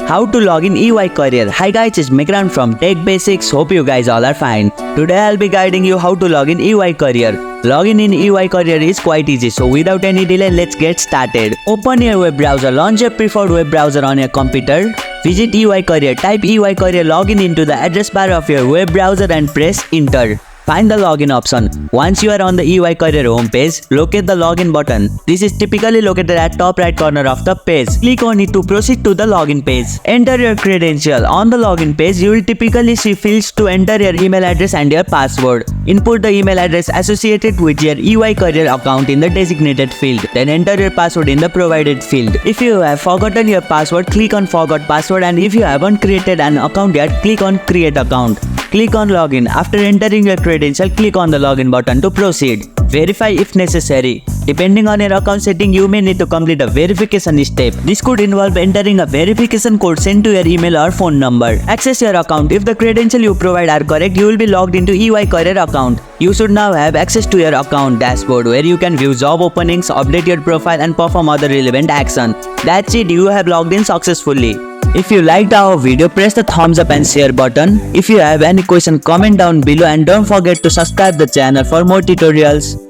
How to log in EY Career. Hi guys, it's Mikran from Tech Basics. Hope you guys all are fine. Today I'll be guiding you how to log in EY Career. Logging in EY Career is quite easy, so without any delay, let's get started. Open your web browser, launch your preferred web browser on your computer. Visit EY Career, type EY Career login into the address bar of your web browser and press enter. Find the login option. Once you are on the EY Career homepage, locate the login button. This is typically located at top right corner of the page. Click on it to proceed to the login page. Enter your credential. On the login page, you will typically see fields to enter your email address and your password. Input the email address associated with your EY Career account in the designated field. Then enter your password in the provided field. If you have forgotten your password, click on Forgot Password, and if you haven't created an account yet, click on Create Account. Click on Login. After entering your credential, click on the Login button to proceed. Verify if necessary. Depending on your account setting, you may need to complete a verification step. This could involve entering a verification code sent to your email or phone number. Access your account. If the credentials you provide are correct, you will be logged into EY Career account. You should now have access to your account dashboard where you can view job openings, update your profile, and perform other relevant action. That's it, you have logged in successfully. If you liked our video, press the thumbs up and share button. If you have any question, comment down below, and don't forget to subscribe the channel for more tutorials.